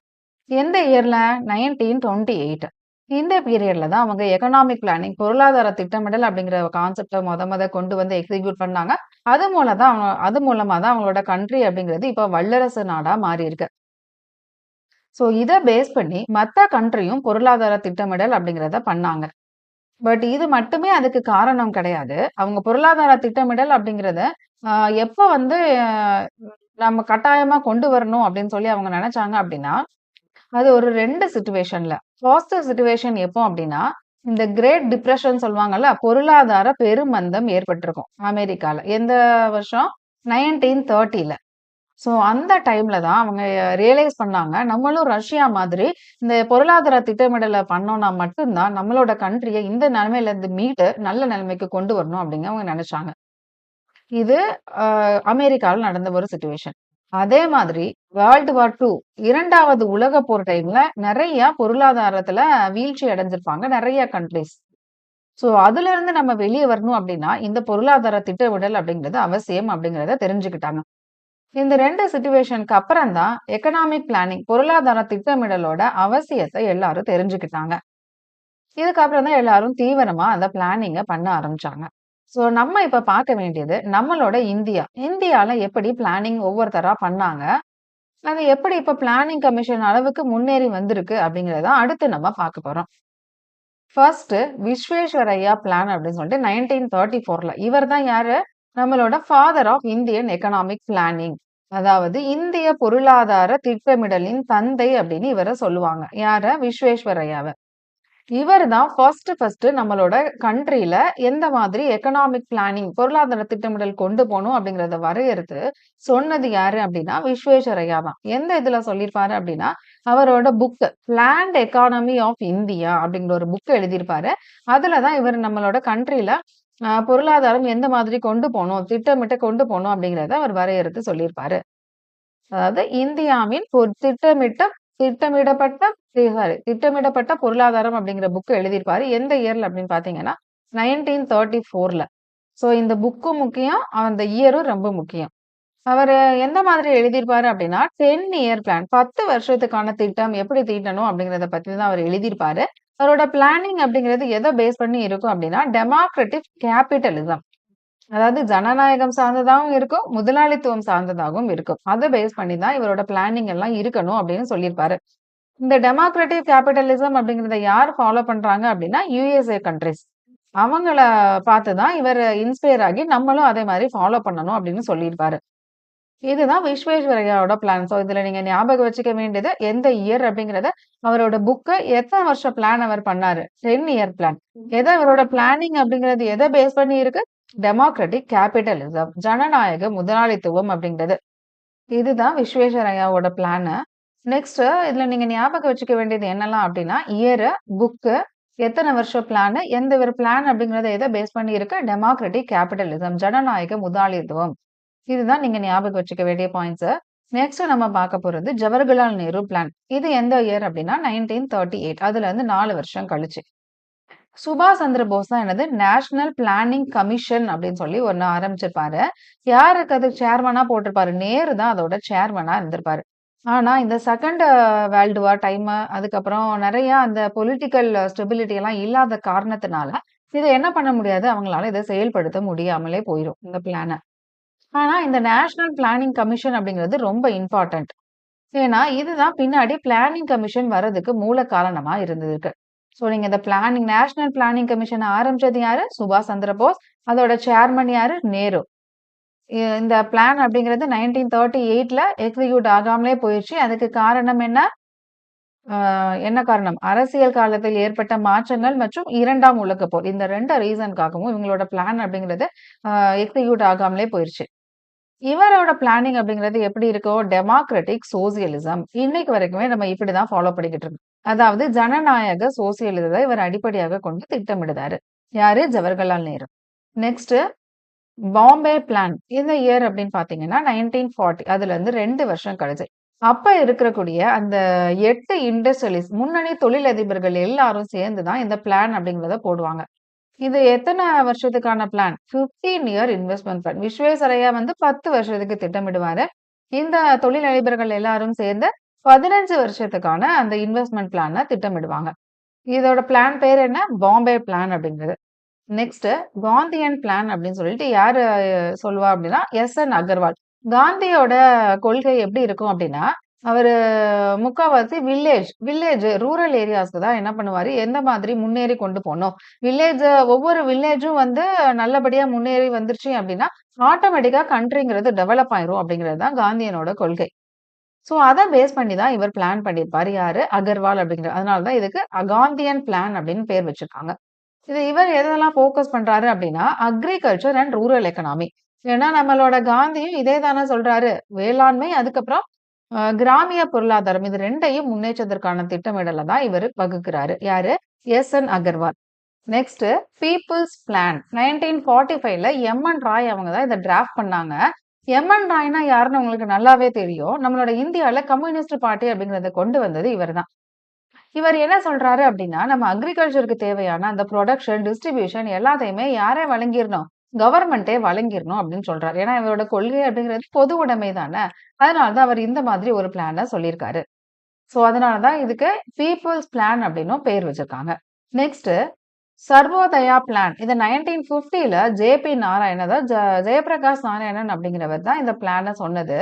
எந்த இயர்ல? 1928. இந்த பீரியட்ல தான் அவங்க எக்கனாமிக் பிளானிங் பொருளாதார திட்டமிடல் அப்படிங்கிற கான்செப்ட்ட மொத கொண்டு வந்து எக்ஸிக்யூட் பண்ணாங்க. அது மூலமா தான் அவங்களோட கண்ட்ரி அப்படிங்கிறது இப்ப வல்லரசு நாடா மாறியிருக்கு. ஸோ இத பேஸ் பண்ணி மத்த கண்ட்ரியும் பொருளாதார திட்டமிடல் அப்படிங்கிறத பண்ணாங்க. பட் இது மட்டுமே அதுக்கு காரணம் கிடையாது. அவங்க பொருளாதார திட்டமிடல் அப்படிங்கிறத அ எப்ப வந்து நம்ம கட்டாயமா கொண்டு வரணும் அப்படின்னு சொல்லி அவங்க நெனச்சாங்க அப்படின்னா, அது ஒரு 2 சிச்சுவேஷன்ல. ஃபர்ஸ்ட் சிச்சுவேஷன் எப்போ அப்படின்னா, இந்த கிரேட் டிப்ரஷன் சொல்லுவாங்கல்ல, பொருளாதார பெருமந்தம் ஏற்பட்டிருக்கும் அமெரிக்கால. எந்த வருஷம்? 1930ல. ஸோ அந்த டைம்ல தான் அவங்க ரியலைஸ் பண்ணாங்க. நம்மளும் ரஷ்யா மாதிரி இந்த பொருளாதார திட்டமிடல பண்ணோம்னா மட்டும் தான் நம்மளோட கண்ட்ரிய இந்த நிலைமையிலருந்து மீட்டு நல்ல நிலைமைக்கு கொண்டு வரணும் அப்படின்னு அவங்க நெனச்சாங்க. இது அ அமெரிக்கால நடந்த ஒரு சிச்சுவேஷன். அதே மாதிரி வேர்ல்ட் வார் 2 2வது உலகப் போர் டைம்ல நெறைய பொருளாதாரத்துல வீழ்ச்சி அடைஞ்சிருப்பாங்க நெறைய கண்ட்ரீஸ். ஸோ அதுலருந்து நம்ம வெளிய வரணும் அப்படின்னா, இந்த பொருளாதார திட்டமிடல் அப்படிங்கிறது அவசியம் அப்படிங்கிறத தெரிஞ்சுக்கிட்டாங்க. இந்த 2 சிச்சுவேஷனுக்கு அப்புறம் தான் எக்கனாமிக் பிளானிங் பொருளாதார திட்டமிடலோட அவசியத்த எல்லாரும் தெரிஞ்சுக்கிட்டாங்க. இதுக்கப்புறம் தான் எல்லாரும் தீவிரமா அந்த பிளானிங்க பண்ண ஆரம்பிச்சாங்க. ஸோ நம்ம இப்ப பார்க்க வேண்டியது நம்மளோட இந்தியா. இந்தியால எப்படி பிளானிங் ஒவ்வொருத்தரா பண்ணாங்க? அது எப்படி இப்ப பிளானிங் கமிஷன் அளவுக்கு முன்னேறி வந்திருக்கு அப்படிங்கிறத அடுத்து நம்ம பார்க்க போறோம். ஃபர்ஸ்ட் விஸ்வேஸ்வரய்யா பிளான் அப்படின்னு சொல்லிட்டு 1934ல இவர் தான் யாரு? நம்மளோட father of Indian economic planning. அதாவது இந்திய பொருளாதார திட்டமிடலின் தந்தை அப்படின்னு இவர சொல்லுவாங்க. யார? விஸ்வேஸ்வரய்யாவ. இவர் தான் ஃபர்ஸ்ட் நம்மளோட கண்ட்ரில எந்த மாதிரி எக்கனாமிக் பிளானிங் பொருளாதார திட்டமிடல் கொண்டு போணும் அப்படிங்கிறத வரையறுத்து சொன்னது யாரு அப்படின்னா விஸ்வேஸ்வரய்யா தான். எந்த இதுல சொல்லியிருப்பாரு அப்படின்னா, அவரோட book planned economy of India அப்படிங்கிற ஒரு புக் எழுதியிருப்பாரு. அதுல தான் இவர் நம்மளோட கண்ட்ரில பொருளாதாரம் எந்த மாதிரி கொண்டு போணும், திட்டமிட்டு கொண்டு போணும் அப்படிங்கிறத அவர் வரையறுத்து சொல்லியிருப்பாரு. அதாவது இந்தியாவின் திட்டமிடப்பட்ட திட்டமிடப்பட்ட பொருளாதாரம் அப்படிங்கிற புக் எழுதியிருப்பாரு. எந்த இயர்ல அப்படின்னு பார்த்தீங்கன்னா, 1934ல. ஸோ இந்த புக்கும் முக்கியம். அந்த இயரும் ரொம்ப முக்கியம். அவரு எந்த மாதிரி எழுதியிருப்பாரு அப்படின்னா, 10 இயர் பிளான் 10 வருஷத்துக்கான திட்டம் எப்படி தீட்டணும் அப்படிங்கிறத பத்தி தான் அவர் எழுதியிருப்பாரு. அவரோட பிளானிங் அப்படிங்கிறது எத பேஸ் பண்ணி இருக்கும் அப்படின்னா, டெமோக்ராட்டிக் கேபிட்டலிசம். அதாவது ஜனநாயகம் சார்ந்ததாவும் இருக்கும், முதலாளித்துவம் சார்ந்ததாகவும் இருக்கும். அத பேஸ் பண்ணி தான் இவரோட பிளானிங் எல்லாம் இருக்கணும் அப்படின்னு சொல்லியிருப்பாரு. இந்த டெமோக்ராட்டிக் கேபிட்டலிசம் அப்படிங்கிறத யார் ஃபாலோ பண்றாங்க அப்படின்னா, யுஎஸ்ஏ கண்ட்ரீஸ். அவங்கள பார்த்து தான் இவரு இன்ஸ்பயர் ஆகி நம்மளும் அதே மாரி ஃபாலோ பண்ணணும் அப்படின்னு சொல்லியிருப்பாரு. இதுதான் விஸ்வேஸ்வரய்யாவோட பிளான். ஸோ இதுல நீங்க ஞாபகம் வச்சுக்க வேண்டியது எந்த இயர் அப்படிங்கிறத, அவரோட புக்க எத்தன வருஷம் பிளான் அவர் பண்ணாரு? 10 இயர் பிளான். அவரோட பிளானிங் அப்படிங்கிறது எத பேஸ் பண்ணி இருக்கு? டெமோக்ராட்டிக் கேபிட்டலிசம், ஜனநாயக முதலாளித்துவம் அப்படிங்கிறது. இதுதான் விஸ்வேஸ்வரய்யாவோட பிளானு. நெக்ஸ்ட் இதுல நீங்க ஞாபகம் வச்சுக்க வேண்டியது என்னலாம் அப்படின்னா, இயரு, புக்கு, எத்தன வருஷம் பிளானு, எந்த ஒரு பிளான் அப்படிங்கிறத எத பேஸ் பண்ணி இருக்கு? டெமோக்ராட்டிக் கேபிட்டலிசம், ஜனநாயக முதலாளித்துவம். இதுதான் நீங்க ஞாபகம் வச்சுக்க வேண்டிய பாயிண்ட்ஸு. நெக்ஸ்ட் நம்ம பார்க்க போறது ஜவஹர்லால் நேரு பிளான். இது எந்த இயர் அப்படின்னா 1938. அதுல இருந்து 4 வருஷம் கழிச்சு. சுபாஷ் சந்திர போஸ் தான் என்னது நேஷனல் பிளானிங் கமிஷன் அப்படின்னு சொல்லி ஒண்ணு ஆரம்பிச்சிருப்பாரு. யாருக்கு அது சேர்மனா போட்டிருப்பாரு? நேரு தான் அதோட சேர்மனா இருந்திருப்பாரு. ஆனா இந்த செகண்ட் வேர்ல்டு வார் டைம் அதுக்கப்புறம் நிறைய அந்த பொலிட்டிக்கல் ஸ்டெபிலிட்டி எல்லாம் இல்லாத காரணத்தினால இதை என்ன பண்ண முடியாது, அவங்களால இதை செயல்படுத்த முடியாமலே போயிடும் இந்த பிளான. ஆனா இந்த நேஷனல் பிளானிங் கமிஷன் அப்படிங்கிறது ரொம்ப இம்பார்ட்டன்ட். ஏன்னா இதுதான் பின்னாடி பிளானிங் கமிஷன் வர்றதுக்கு மூல காரணமா இருந்திருக்கு. சோ நீங்க இந்த பிளானிங் நேஷனல் பிளானிங் கமிஷன் ஆரம்பிச்சது யாரு? சுபாஷ் சந்திர போஸ். அதோட சேர்மன் யாரு? நேரு. இந்த பிளான் அப்படிங்கிறது 1938ல எக்ஸிக்யூட் ஆகாமலே போயிருச்சு. அதுக்கு காரணம் என்ன? என்ன காரணம்? அரசியல் காலத்தில் ஏற்பட்ட மாற்றங்கள் மற்றும் 2ஆம் உலகப் போர். இந்த 2 ரீசன்க்காகவும் இவங்களோட பிளான் அப்படிங்கிறது எக்ஸிக்யூட் ஆகாமலே போயிருச்சு. இவரோட பிளானிங் அப்படிங்கிறது எப்படி இருக்கும்? Democratic socialism. இன்னைக்கு வரைக்குமே நம்ம இப்படிதான் ஃபாலோ பண்ணிக்கிட்டு இருக்கோம். அதாவது ஜனநாயக சோசியலிசத்தை இவர் அடிப்படையாக கொண்டு திட்டமிடுறாரு. யாரு? ஜவஹர்லால் நேரு. Next Bombay plan. இந்த இயர் அப்படின்னு பாத்தீங்கன்னா 1940. அதுல இருந்து 2 வருஷம் கழிச்சு. அப்ப இருக்கக்கூடிய அந்த 8 இண்டஸ்ட்ரியலிஸ்ட் முன்னணி தொழிலதிபர்கள் எல்லாரும் சேர்ந்து தான் இந்த பிளான் அப்படிங்கிறத போடுவாங்க. இது எத்தன வருஷத்துக்கான plan? 15 year investment plan. Visvesvaraya வந்து 10 வருஷத்துக்கு திட்டமிடுவாரு. இந்த தொழிலதிபர்கள் எல்லாரும் சேர்ந்து 15 வருஷத்துக்கான அந்த இன்வெஸ்ட்மென்ட் பிளான திட்டமிடுவாங்க. இதோட பிளான் பேர் என்ன? பாம்பே பிளான் அப்படிங்கிறது. நெக்ஸ்ட் காந்தியன் பிளான் அப்படின்னு சொல்லிட்டு யாரு சொல்லுவா அப்படின்னா எஸ்.என். அகர்வால். காந்தியோட கொள்கை எப்படி இருக்கும் அப்படின்னா, அவரு முக்காவாசி வில்லேஜ் ரூரல் ஏரியாஸ்க்கு தான் என்ன பண்ணுவாரு, எந்த மாதிரி முன்னேறி கொண்டு போணும். ஒவ்வொரு வில்லேஜும் வந்து நல்லபடியா முன்னேறி வந்துருச்சு அப்படின்னா, ஆட்டோமேட்டிக்கா கண்ட்ரிங்கிறது டெவலப் ஆயிரும் அப்படிங்கிறது தான் காந்தியனோட கொள்கை. சோ அத பேஸ் பண்ணி தான் இவர் பிளான் பண்ணியிருப்பாரு. யாரு? அகர்வால் அப்படிங்கிற. அதனால தான் இதுக்கு காந்தியன் பிளான் அப்படின்னு பேர் வச்சிருக்காங்க. இவர் எதெல்லாம் ஃபோக்கஸ் பண்றாரு அப்படின்னா, அக்ரிகல்ச்சர் அண்ட் ரூரல் எக்கனாமி. ஏன்னா நம்மளோட காந்தியும் இதே தானே சொல்றாரு. வேளாண்மை, அதுக்கப்புறம் கிராமிய பொருளாதாரம் இது 2யும் முன்னேற்றத்திற்கான திட்டமிடல தான் இவரு வகுக்கிறாரு. யாரு? S N. Agarwal. Next people's plan. 1945ல எம்.என். ராய் அவங்க தான் இத டிராஃப்ட் பண்ணாங்க. எம்.என். ராய்னா யாருன்னு உங்களுக்கு நல்லாவே தெரியும். நம்மளோட இந்தியால கம்யூனிஸ்ட் பார்ட்டி அப்படிங்கிறத கொண்டு வந்தது இவர்தான். இவர் என்ன சொல்றாரு அப்படின்னா, நம்ம அக்ரிகல்ச்சருக்கு தேவையான அந்த புரொடக்ஷன், டிஸ்ட்ரிபியூஷன் எல்லாத்தையுமே யாரே வழங்கிரணும்? கவர்மெண்ட்டே வழங்கிரணும் அப்படின்னு சொல்றாரு. ஏன்னா இவரோட கொள்கை அப்படிங்கிறது பொது உடைமை தானே. அதனால தான் அவர் இந்த மாதிரி ஒரு பிளான சொல்லியிருக்காரு. சோ அதனால தான் இதுக்கு பீப்பிள்ஸ் பிளான் அப்படின்னும் பேர் வச்சிருக்காங்க. Next Sarvodaya plan. இது 1950ல ஜே.பி. நாராயணன் அதாவது ஜெயப்பிரகாஷ் நாராயணன் அப்படிங்கிறவர் தான் இந்த பிளான சொன்னது.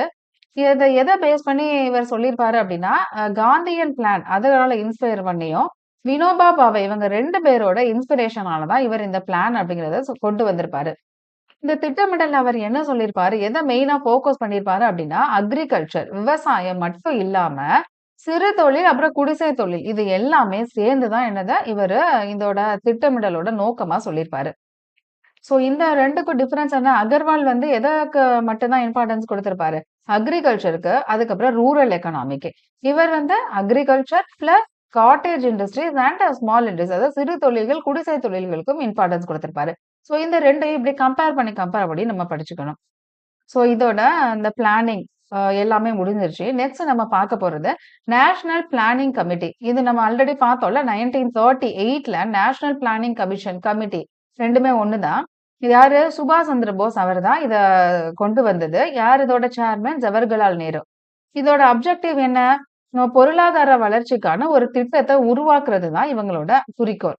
இத எத பேஸ் பண்ணி இவர் சொல்லியிருப்பாரு அப்படின்னா, காந்தியன் பிளான் அதனால இன்ஸ்பயர் பண்ணியும், வினோபா பாவே இவங்க 2 பேரோட இன்ஸ்பிரேஷனால தான் இவர் இந்த பிளான் அப்படிங்கிறத கொண்டு வந்திருப்பாரு. இந்த திட்டமிடல் அவர் என்ன சொல்லியிருப்பாரு? எத மெயினா ஃபோக்கஸ் பண்ணியிருப்பாரு அப்படின்னா, அக்ரிகல்ச்சர் விவசாயம் மட்டும் இல்லாம, சிறு தொழில் அப்புறம் குடிசை தொழில் இது எல்லாமே சேர்ந்து தான் இவரு இதோட திட்டமிடலோட நோக்கமா சொல்லியிருப்பாரு. சோ இந்த 2க்கும் டிஃபரன்ஸ் என்ன? அகர்வால் வந்து எதற்கு மட்டும் தான் இம்பார்ட்டன்ஸ் குடுத்திருப்பாரு? அக்ரிகல்ச்சருக்கு, அதுக்கப்புறம் ரூரல் எக்கனாமிக்கு. இவர் வந்து agriculture plus cottage industries and small industries அதாவது சிறு தொழில்கள், குடிசை தொழில்களுக்கும் இம்பார்ட்டன்ஸ் குடுத்திருப்பாரு. சோ இந்த 2யும் இப்படி கம்பேர் பண்ணி நம்ம படிச்சுக்கணும். சோ இதோட அந்த பிளானிங் எல்லாமே முடிஞ்சிருச்சு. நெக்ஸ்ட் நம்ம பார்க்க போறது நேஷனல் பிளானிங் கமிட்டி. இது நம்ம ஆல்ரெடி பார்த்தோம்ல 1938ல நேஷனல் பிளானிங் கமிட்டி 2மே ஒண்ணு தான். இது யாரு? சுபாஷ் சந்திர போஸ் அவர்தான் இத கொண்டு வந்தது. யார் இதோட சேர்மன்? ஜவஹர்லால் நேரு. இதோட அப்ஜெக்டிவ் என்ன? நம்ம பொருளாதார வளர்ச்சிக்கான ஒரு திட்டத்த உருவாக்குறது தான் இவங்களோட குறிக்கோள்.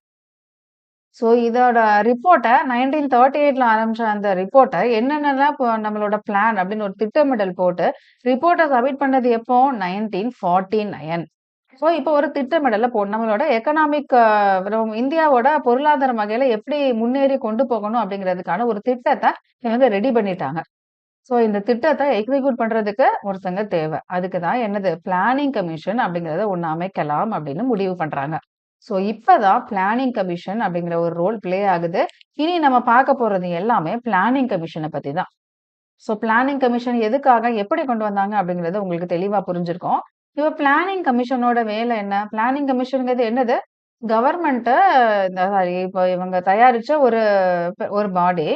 சோ இதோட ரிப்போர்ட்ட 1938ல ஆரம்பிச்ச அந்த ரிப்போர்ட்ட என்னென்னலாம் நம்மளோட பிளான் அப்படின்னு ஒரு திட்டமிடல் போட்டு ரிப்போர்ட்ட சப்மிட் பண்ணது எப்போ? 1949. சோ இப்போ ஒரு திட்டமிடல நம்மளோட எக்கனாமிக் இந்தியாவோட பொருளாதார வகையில எப்படி முன்னேறி கொண்டு போகணும் அப்படிங்கிறதுக்கான ஒரு திட்டத்த இவங்க ரெடி பண்ணிட்டாங்க. சோ இந்த திட்டத்த எக்ஸிக்யூட் பண்றதுக்கு ஒருத்தங்க தேவை. அதுக்கு தான் என்னது பிளானிங் கமிஷன் அப்படிங்கிறத ஒண்ணு அமைக்கலாம் அப்படின்னு முடிவு பண்றாங்க. ஸோ இப்பதான் பிளானிங் கமிஷன் அப்படிங்கிற ஒரு ரோல் ப்ளே ஆகுது. இனி நம்ம பார்க்க போறது எல்லாமே பிளானிங் கமிஷன பத்தி தான். ஸோ பிளானிங் கமிஷன் எதுக்காக, எப்படி கொண்டு வந்தாங்க அப்படிங்கிறது உங்களுக்கு தெளிவா புரிஞ்சிருக்கும். இப்ப பிளானிங் கமிஷனோட வேலை என்ன? பிளானிங் கமிஷன்ங்கிறது என்னது? கவர்மெண்ட்ட இந்த சாரி இப்போ இவங்க தயாரிச்ச ஒரு பாடி.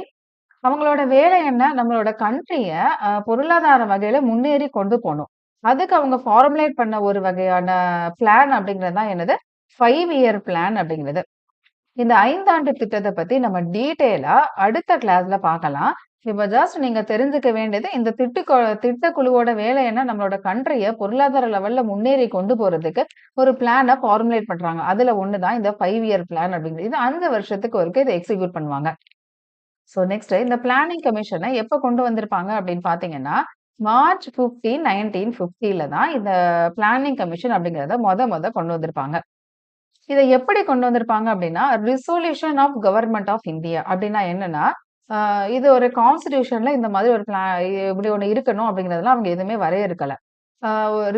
அவங்களோட வேலை என்ன? நம்மளோட கண்ட்ரிய பொருளாதார வகையில முன்னேறி கொண்டு போணும். அதுக்கு அவங்க ஃபார்முலேட் பண்ண ஒரு வகையான பிளான் அப்படிங்கிறது தான் என்னது? 5 இயர் பிளான் அப்படிங்கிறது. இந்த 5 ஆண்டு திட்டத்த பத்தி நம்ம டீட்டெயிலா அடுத்த கிளாஸ்ல பார்க்கலாம். இப்ப ஜஸ்ட் நீங்க தெரிஞ்சுக்க வேண்டியது இந்த திட்டக்குழுவோட வேலை என்ன? நம்மளோட கண்ட்ரிய பொருளாதார லெவல்ல முன்னேறி கொண்டு போறதுக்கு ஒரு பிளான ஃபார்முலேட் பண்றாங்க. அதுல ஒண்ணு தான் இந்த 5 இயர் பிளான் அப்படிங்கிறது. இது 5 வருஷத்துக்கு ஒருக்க இத எக்ஸிக்யூட் பண்ணுவாங்க. ஸோ நெக்ஸ்ட் இந்த பிளானிங் கமிஷன எப்ப கொண்டு வந்திருப்பாங்க அப்படின்னு பார்த்தீங்கன்னா, மார்ச் 15, 1950ல தான் இந்த பிளானிங் கமிஷன் அப்படிங்கிறத மொத கொண்டு வந்திருப்பாங்க. இத எப்படி கொண்டு வந்திருப்பாங்க அப்படின்னா, resolution of government of India அப்படின்னா என்னன்னா, அ இது ஒரு கான்ஸ்டிடியூஷன்ல இந்த மாதிரி ஒரு இப்படி ஒண்ணு இருக்கணும் அப்படிங்கிறதெல்லாம் அவங்க எதுவுமே வரையறுக்கல. A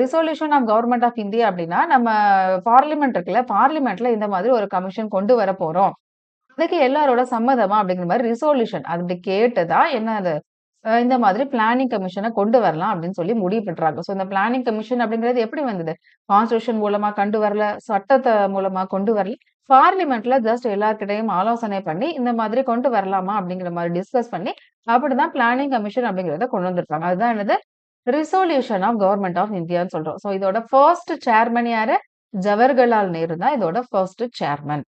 resolution of government of India அப்படின்னா, நம்ம பார்லிமென்ட் இருக்குல்ல, பார்லிமென்ட்ல இந்த மாதிரி ஒரு கமிஷன் கொண்டு வரப்போறோம். அதுக்கு எல்லாரோட சம்மதமா அப்படிங்கிற மாரி ரிசொல்யூஷன் அப்படி கேட்டு தான் என்ன அது இந்த மாதிரி பிளானிங் கமிஷன கொண்டு வரலாம் அப்படின்னு சொல்லி முடிவு பண்றாங்க. ஸோ இந்த பிளானிங் கமிஷன் அப்படிங்கிறது எப்படி வந்தது? கான்ஸ்டிடியூஷன் மூலமா கொண்டு வரல, சட்டத்த மூலமா கொண்டு வரல. பார்லிமென்ட்ல ஜஸ்ட் எல்லார்கிட்டயும் ஆலோசனை பண்ணி, இந்த மாதிரி கொண்டு வரலாமா அப்படிங்கிற மாரி டிஸ்கஸ் பண்ணி, அப்படிதான் பிளானிங் கமிஷன் அப்படிங்கிறத கொண்டு வந்திருக்காங்க. அதுதான் என்னது? ரிசொல்யூஷன் ஆஃப் கவர்ன்மென்ட் ஆஃப் இந்தியான்னு சொல்றோம். ஸோ இதோட ஃபர்ஸ்ட் சேர்மன் யாரு? ஜவஹர்லால் நேரு தான் இதோட ஃபர்ஸ்ட் சேர்மன்.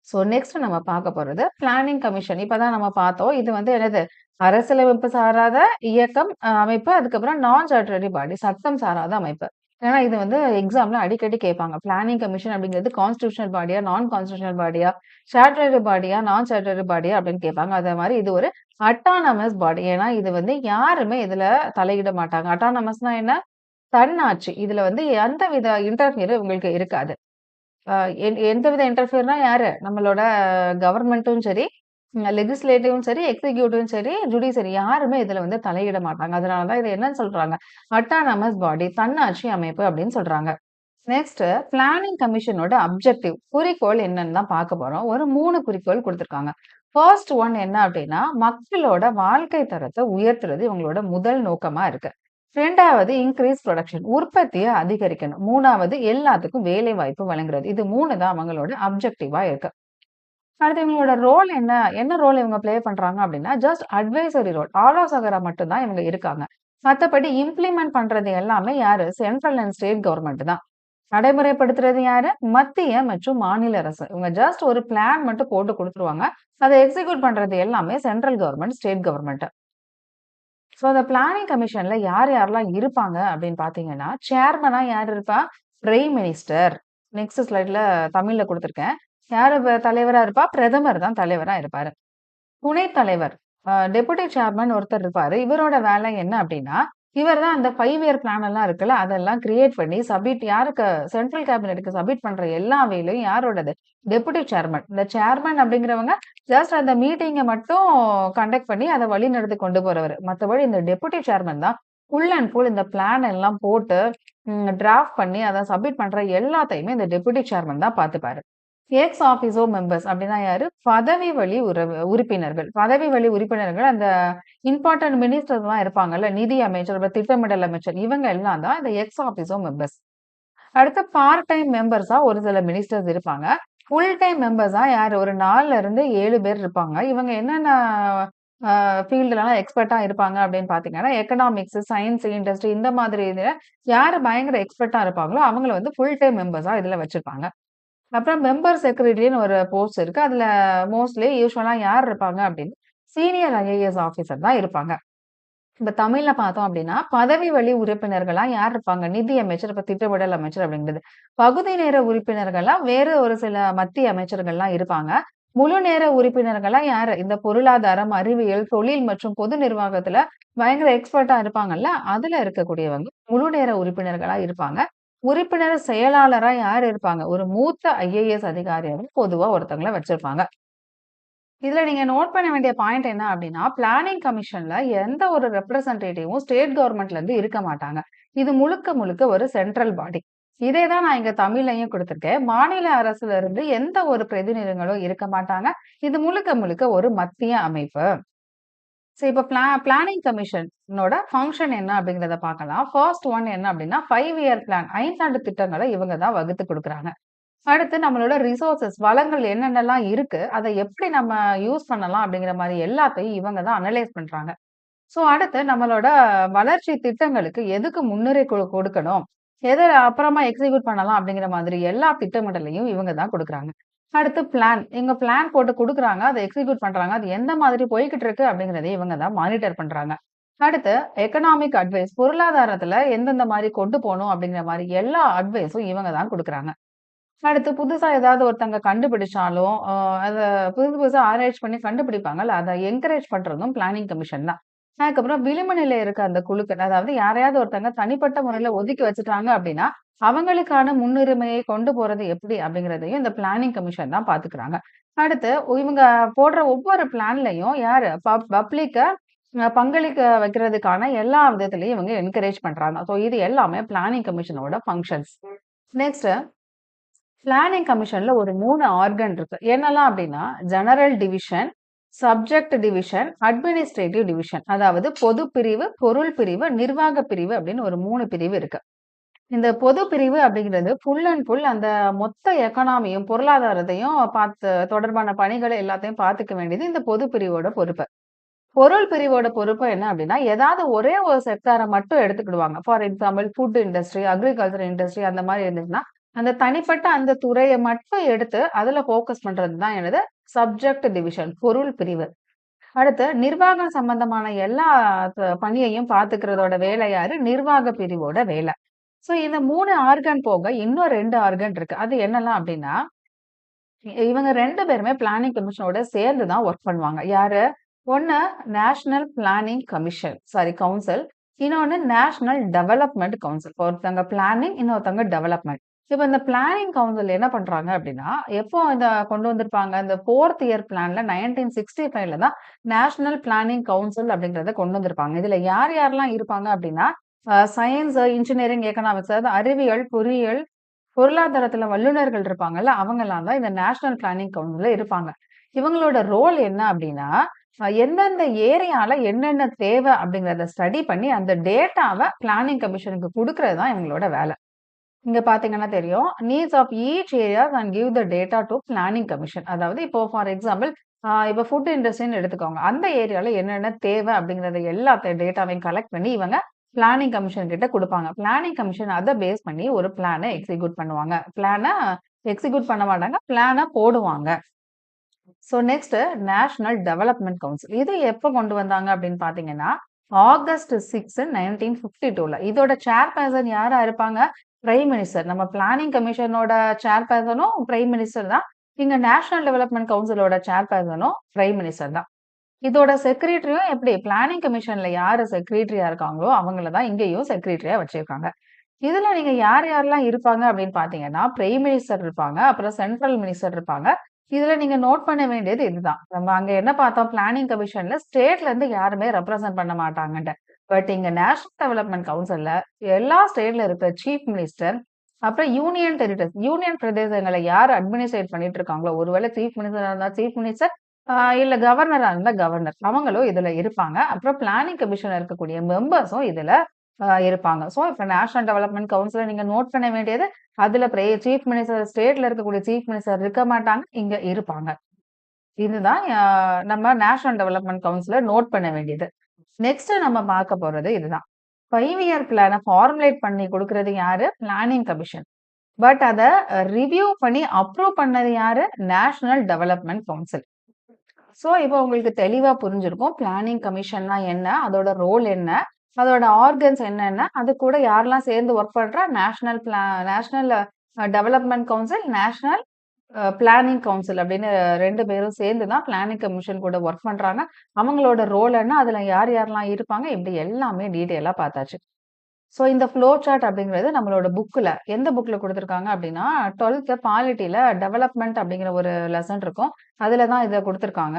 ஸோ நெக்ஸ்ட் நம்ம பார்க்க போறது பிளானிங் கமிஷன். இப்பதான் நம்ம பார்த்தோம். இது வந்து என்னது? அரசியலமைப்பு சாராத இயக்கம், அமைப்பு. அதுக்கப்புறம் நான் ஸ்டாட்யூட்டரி பாடி சட்டம் சாராத அமைப்பு. ஏன்னா இது வந்து எக்ஸாம்ல அடிக்கடி கேட்பாங்க. பிளானிங் கமிஷன் அப்படிங்கிறது கான்ஸ்டிடியூஷனல் பாடியா, நான் கான்ஸ்டிடியூஷனல் பாடியா, ஸ்டாட்யூட்டரி பாடியா, நான் ஸ்டாட்யூட்டரி பாடியா அப்படின்னு கேட்பாங்க. அதே மாரி இது ஒரு அட்டானமஸ் பாடி. ஏன்னா இது வந்து யாருமே இதுல தலையிட மாட்டாங்க. அட்டானமஸ்னா என்ன? தன்னாட்சி. இதுல வந்து எந்தவித இன்டர்ஃபியரும் இவங்களுக்கு இருக்காது. அ எந்தவித இன்டர்ஃபியர்னா யாரு? நம்மளோட கவர்மெண்ட்டும் சரி, லெஜிஸ்லேட்டிவும் சரி, எக்ஸிக்யூட்டிவும் சரி, ஜுடிஷியரி யாருமே இதுல வந்து தலையிட மாட்டாங்க. அதனால தான் இத என்னன்னு சொல்றாங்க? அட்டானமஸ் பாடி தன்னாட்சி அமைப்பு அப்படின்னு சொல்றாங்க. நெக்ஸ்ட் பிளானிங் கமிஷனோட அப்ஜெக்டிவ் குறிக்கோள் என்னன்னு தான் பார்க்க போறோம். ஒரு 3 குறிக்கோள் குடுத்திருக்காங்க. ஃபர்ஸ்ட் ஒன் என்ன அப்படின்னா, மக்களோட வாழ்க்கை தரத்த உயர்த்துறது இவங்களோட முதல் நோக்கமா இருக்கு. 2வது இன்கிரீஸ் புரொடக்ஷன் உற்பத்திய அதிகரிக்கணும். 3வது எல்லாத்துக்கும் வேலை வாய்ப்பு வழங்குறது. இது 3 தான் அவங்களோட அப்ஜெக்டிவா இருக்கு. அடுத்து இவங்களோட ரோல் என்ன? என்ன ரோல் இவங்க ப்ளே பண்றாங்க அப்படின்னா, ஜஸ்ட் அட்வைசரி ரோல். ஆலோசகரா மட்டும் தான் இவங்க இருக்காங்க. மத்தபடி இம்ப்ளிமெண்ட் பண்றது எல்லாமே யாரு? சென்ட்ரல் அண்ட் ஸ்டேட் கவர்ன்மெண்ட் தான். நடைமுறைப்படுத்துறது யாரு? மத்திய மற்றும் மாநில அரசு. இவங்க ஜஸ்ட் ஒரு பிளான் மட்டும் போட்டு குடுத்துருவாங்க. அத எக்ஸிக்யூட் பண்றது எல்லாமே central government, state government. So அந்த பிளானிங் கமிஷன்ல யாரெல்லாம் இருப்பாங்க அப்படின்னு பார்த்தீங்கன்னா, சேர்மனா யார் இருப்பா? Prime minister. நெக்ஸ்ட் ஸ்லைட்ல தமிழ்ல குடுத்துருக்கேன். யாரு தலைவரா இருப்பா? பிரதமர் தான் தலைவரா இருப்பாரு. துணைத் தலைவர் டெபுட்டி சேர்மன் ஒருத்தர் இருப்பாரு. இவரோட வேலை என்ன அப்படின்னா, இவர் தான் அந்த 5 இயர் பிளான் எல்லாம் இருக்குல்ல, அதெல்லாம் கிரியேட் பண்ணி சப்மிட் யாருக்கு சென்ட்ரல் கேபினெட்க்கு சப்மிட் பண்ற எல்லா வேலையும் யாரோடது? Deputy chairman. இந்த சேர்மன் அப்படிங்கிறவங்க ஜஸ்ட் அந்த மீட்டிங்க மட்டும் கண்டக்ட் பண்ணி அத வழிநடத்தி கொண்டு போறவரு. மத்தபடி இந்த டெபுட்டி சேர்மன் தான் ஃபுல் அண்ட் ஃபுல் இந்த பிளான் எல்லாம் போட்டு டிராஃப்ட் பண்ணி அத சப்மிட் பண்ற எல்லாத்தையுமே இந்த டெபுட்டி சேர்மன் தான் பார்த்துப்பாரு. எக்ஸ் ஆஃபிசோ மெம்பர்ஸ் அப்படின்னா யாரு? பதவி வழி உறுப்பினர்கள். பதவி வழி உறுப்பினர்கள் அந்த இம்பார்ட்டன்ட் மினிஸ்டர்ஸ்லாம் இருப்பாங்கல்ல. நிதி அமைச்சர், அப்புறம் திட்டமிடல் அமைச்சர் இவங்க எல்லாம் தான் இந்த எக்ஸ் ஆஃபிசோ மெம்பர்ஸ். அடுத்து பார்ட் டைம் மெம்பர்ஸா ஒரு சில மினிஸ்டர்ஸ் இருப்பாங்க. ஃபுல் டைம் மெம்பர்ஸா யாரு? ஒரு 4ல இருந்து 7 பேர் இருப்பாங்க. இவங்க என்னென்ன ஃபீல்டுலலாம் எக்ஸ்பர்ட்டா இருப்பாங்க அப்படின்னு பார்த்தீங்கன்னா, எக்கனாமிக்ஸ், சயன்ஸ், இண்டஸ்ட்ரி இந்த மாதிரி இதுல யாரு பயங்கர எக்ஸ்பர்ட்டா இருப்பாங்களோ, அவங்கள வந்து ஃபுல் டைம் மெம்பர்ஸா இதுல வச்சிருப்பாங்க. அப்புறம் மெம்பர் செக்ரட்டரின்னு ஒரு போஸ்ட் இருக்கு. அதுல மோஸ்ட்லி யூசுவலா யார் இருப்பாங்க அப்படின்னு, சீனியர் ஐஏஎஸ் ஆஃபீசர் தான் இருப்பாங்க. இப்ப தமிழ்ல பார்த்தோம் அப்படின்னா, பதவி வழி உறுப்பினர்களா யார் இருப்பாங்க? நிதி அமைச்சர், இப்ப திட்டமிடல் அமைச்சர் அப்படிங்கிறது. பகுதி நேர உறுப்பினர்களா வேறு ஒரு சில மத்திய அமைச்சர்கள்லாம் இருப்பாங்க. முழு நேர உறுப்பினர்களா யாரு? இந்த பொருளாதாரம், அறிவியல், தொழில் மற்றும் பொது நிர்வாகத்துல பயங்கர எக்ஸ்பர்ட்டா இருப்பாங்கல்ல, அதுல இருக்கக்கூடியவங்க முழு நேர உறுப்பினர்களா இருப்பாங்க. உறுப்பினர் செயலாளரா யார் இருப்பாங்க? ஒரு மூத்த ஐஏஎஸ் அதிகாரி பொதுவா ஒருத்தவங்கள வச்சிருப்பாங்க. இதுல நீங்க நோட் பண்ண வேண்டிய பாயிண்ட் என்ன அப்படின்னா, பிளானிங் கமிஷன்ல எந்த ஒரு ரெப்ரசன்டேட்டிவும் ஸ்டேட் கவர்ன்மென்ட்ல இருந்து இருக்க மாட்டாங்க. இது முழுக்க முழுக்க ஒரு சென்ட்ரல் பாடி. இதே தான் நான் இங்க தமிழ்லயும் குடுத்துருக்கேன். மாநில அரசுல இருந்து எந்த ஒரு பிரதிநிதிகளும் இருக்க மாட்டாங்க. இது முழுக்க முழுக்க ஒரு மத்திய அமைப்பு. இப்ப பிளானிங் கமிஷனோட ஃபங்ஷன் என்ன அப்படிங்கிறத பார்க்கலாம். ஃபர்ஸ்ட் ஒன் என்ன அப்படின்னா, 5 இயர் பிளான் 5 ஆண்டு திட்டங்கள இவங்க தான் வகுத்து குடுக்குறாங்க. அடுத்து நம்மளோட ரிசோர்ஸஸ் வளங்கள் என்னென்னலாம் இருக்கு, அத எப்படி நம்ம யூஸ் பண்ணலாம் அப்படிங்கிற மாரி எல்லாத்தையும் இவங்க தான் அனலைஸ் பண்றாங்க. அடுத்து நம்மளோட வளர்ச்சி திட்டங்களுக்கு எதுக்கு முன்னுரை கொடுக்கணும், எத அப்புறமா எக்ஸிக்யூட் பண்ணலாம் அப்படிங்கிற மாதிரி எல்லா திட்டமிடலையும் இவங்க தான் குடுக்குறாங்க. அடுத்து பிளான். இவங்க பிளான் போட்டு குடுக்குறாங்க. அத எக்ஸிக்யூட் பண்றாங்க. அது எந்த மாதிரி போய்க்கிட்டு இருக்கு அப்படிங்கிறதையும் இவங்க தான் மானிட்டர் பண்றாங்க. அடுத்து எக்கனாமிக் அட்வைஸ். பொருளாதாரத்துல எந்தெந்த மாரி கொண்டு போணும் அப்படிங்கிற மாரி எல்லா அட்வைஸும் இவங்க தான் குடுக்குறாங்க. அடுத்து புதுசா ஏதாவது ஒருத்தங்க கண்டுபிடிச்சாலும், அத புதுசு புதுசா ஆராய்ச்சி பண்ணி கண்டுபிடிப்பாங்கல்ல, அத என்கரேஜ் பண்றதும் பிளானிங் கமிஷன் தான். அதுக்கப்புறம் விளிம்பு நிலையில இருக்க அந்த குழுக்கள், அதாவது யாரையாவது ஒருத்தங்க தனிப்பட்ட முறையில ஒதுக்கி வச்சுட்டாங்க அப்படின்னா, அவங்களுக்கான முன்னுரிமையை கொண்டு போறது எப்படி அப்படிங்கிறதையும் இந்த பிளானிங் கமிஷன் தான் பாத்துக்கிறாங்க. அடுத்து இவங்க போடுற ஒவ்வொரு பிளான்லயும் யாரு பப்ளிக்க பங்களிக்க வைக்கிறதுக்கான எல்லா விதத்திலயும் இவங்க என்கரேஜ் பண்றாங்க. இது எல்லாமே பிளானிங் கமிஷனோட ஃபங்ஷன்ஸ். நெக்ஸ்ட் பிளானிங் கமிஷன்ல ஒரு 3 ஆர்கன் இருக்கு. என்னலாம் அப்படின்னா, general division, subject division, administrative division. அதாவது பொது பிரிவு, பொருள் பிரிவு, நிர்வாக பிரிவு அப்படின்னு ஒரு 3 பிரிவு இருக்கு. இந்த பொது பிரிவு அப்படிங்கிறது ஃபுல் அண்ட் ஃபுல் அந்த மொத்த எக்கனாமியும், பொருளாதாரத்தையும் தொடர்பான பணிகளை எல்லாத்தையும் பார்த்துக்க வேண்டியது இந்த பொது பிரிவோட பொறுப்பு. பொருள் பிரிவோட பொறுப்பு என்ன அப்படின்னா, ஏதாவது ஒரே ஒரு செக்டார மட்டும் எடுத்துக்கிடுவாங்க. For example food industry, agriculture industry அந்த மாரி இருந்துச்சுன்னா, அந்த தனிப்பட்ட அந்த துறைய மட்டும் எடுத்து அதுல ஃபோக்கஸ் பண்றது தான் என்னது சப்ஜெக்ட் டிவிஷன் பொருள் பிரிவு. அடுத்து நிர்வாகம் சம்பந்தமான எல்லா பணியையும் பார்த்துக்கிறதோட வேலை யாரு? நிர்வாக பிரிவோட வேலை. இந்த 3 ஆர்கன் போக இன்னும் 2 ஆர்கன் இருக்கு. அது என்னலாம் அப்படின்னா, இவங்க 2 பேருமே பிளானிங் கமிஷனோட சேர்ந்து தான் ஒர்க் பண்ணுவாங்க. யாரு? ஒண்ணு நேஷனல் பிளானிங் கவுன்சில். இன்னொன்னு நேஷனல் டெவலப்மெண்ட் கவுன்சில். ஒருத்தங்க பிளானிங், இன்னொருத்தவங்க டெவலப்மெண்ட். இப்ப இந்த பிளானிங் கவுன்சில் என்ன பண்றாங்க அப்படின்னா, எப்போ இத கொண்டு வந்திருப்பாங்க? இந்த 4த் இயர் பிளான்ல 1965ல தான் நேஷனல் பிளானிங் கவுன்சில் அப்படிங்கிறத கொண்டு வந்திருப்பாங்க. இதுல யார் யாரெல்லாம் இருப்பாங்க அப்படின்னா, சயன்ஸ், இன்ஜினியரிங், எக்கனாமிக்ஸ் அதாவது அறிவியல், பொறியியல், பொருளாதாரத்துல வல்லுனர்கள் இருப்பாங்கல்ல, அவங்கலாம் தான் இந்த நேஷனல் பிளானிங் கவுன்சில்ல இருப்பாங்க. இவங்களோட ரோல் என்ன அப்படின்னா, எந்தெந்த ஏரியால என்னென்ன தேவை அப்படிங்கிறத ஸ்டடி பண்ணி அந்த டேட்டாவ பிளானிங் கமிஷனுக்கு குடுக்குறது தான் இவங்களோட வேலை. இங்க பார்த்தீங்கன்னா தெரியும். Needs of each areas and give the data to planning commission. அதாவது இப்போ ஃபார் எக்ஸாம்பிள் இப்போ ஃபுட் இண்டஸ்ட்ரின்னு எடுத்துக்கோங்க. அந்த ஏரியால என்னென்ன தேவை அப்படிங்கிறத எல்லாத்த டேட்டாவையும் கலெக்ட் பண்ணி இவங்க பிளானிங் கமிஷன் கிட்ட குடுப்பாங்க. பிளானிங் கமிஷன் அத பேஸ் பண்ணி ஒரு பிளான எக்ஸிக்யூட் பண்ணுவாங்க. பிளான எக்ஸிக்யூட் பண்ண மாட்டாங்க. பிளான போடுவாங்க. Next national development council. இது எப்ப கொண்டு வந்தாங்க அப்படின்னு பார்த்தீங்கன்னா, ஆகஸ்ட் 6, 1952ல. இதோட சேர்பர்சன் யாரா இருப்பாங்க? Prime minister. நம்ம பிளானிங் கமிஷனோட சேர்பர்சனும் பிரைம் மினிஸ்டர் தான். இங்க நேஷனல் டெவலப்மெண்ட் கவுன்சிலோட சேர்பர்சனும் பிரைம் மினிஸ்டர் தான். இதோட செக்ரட்டரியும் எப்படி பிளானிங் கமிஷன்ல யாரு செக்ரட்டரியா இருக்காங்களோ, அவங்கள தான் இங்கேயும் செக்ரட்டரியா வச்சிருக்காங்க. இதுல நீங்க யார் யாரெல்லாம் இருப்பாங்க அப்படின்னு பார்த்தீங்கன்னா, பிரைம் மினிஸ்டர் இருப்பாங்க. அப்புறம் சென்ட்ரல் மினிஸ்டர் இருப்பாங்க. இதுல நீங்க நோட் பண்ண வேண்டியது இதுதான். நம்ம அங்க என்ன பார்த்தோம்? பிளானிங் கமிஷன்ல ஸ்டேட்ல இருந்து யாருமே ரெப்ரசென்ட் பண்ண மாட்டாங்கன்ட்டு. பட் இங்க நேஷனல் டெவலப்மெண்ட் கவுன்சில்ல எல்லா ஸ்டேட்ல இருக்கிற சீஃப் மினிஸ்டர், அப்புறம் யூனியன் பிரதேசங்களை யார் அட்மினிஸ்ட்ரேட் பண்ணிட்டு இருக்காங்களோ, ஒருவேளை சீஃப் மினிஸ்டரா இருந்தா சீஃப் மினிஸ்டர், இல்ல கவர்னரா இருந்தா கவர்னர். அவங்களும் இதுல இருப்பாங்க. அப்புறம் பிளானிங் கமிஷன்ல இருக்கக்கூடிய மெம்பர்ஸும் இதுல இருப்பாங்க. இப்ப நேஷனல் டெவலப்மெண்ட் கவுன்சில நீங்க நோட் பண்ண வேண்டியது, அதுல சீஃப் மினிஸ்டர் ஸ்டேட்ல இருக்கக்கூடிய சீஃப் மினிஸ்டர் இருக்க மாட்டாங்க. இங்க இருப்பாங்க. இதுதான் நம்ம நேஷனல் டெவலப்மெண்ட் கவுன்சில நோட் பண்ண வேண்டியது. நெக்ஸ்ட் நம்ம பார்க்க போறது இதுதான். 5 இயர் பிளான ஃபார்முலேட் பண்ணி குடுக்குறது யாரு? Planning commission. பட் அத ரிவ்யூ பண்ணி அப்ரூவ் பண்ணது யாரு? National development council. இப்போ உங்களுக்கு தெளிவா புரிஞ்சிருக்கும். பிளானிங் கமிஷன்னா என்ன? அதோட ரோல் என்ன? அதோட ஆர்கன்ஸ் என்னென்ன? அது கூட யாரெல்லாம் சேர்ந்து ஒர்க் பண்றா? National development council, national planning council அப்படின்னு 2 பேரும் சேர்ந்து தான் பிளானிங் கமிஷன் கூட ஒர்க் பண்றாங்க. அவங்களோட ரோல் என்ன? அதுல யார் யாரெல்லாம் இருப்பாங்க? இப்படி எல்லாமே டீட்டெயிலா பார்த்தாச்சு. இந்த ஃப்ளோ சார்ட் அப்படிங்கிறது நம்மளோட புக்ல எந்த புக்ல குடுத்துருக்காங்க அப்படின்னா, 12த் பாலிட்டில டெவலப்மெண்ட் அப்படிங்கிற ஒரு லெசன் இருக்கும். அதுல தான் இத குடுத்துருக்காங்க.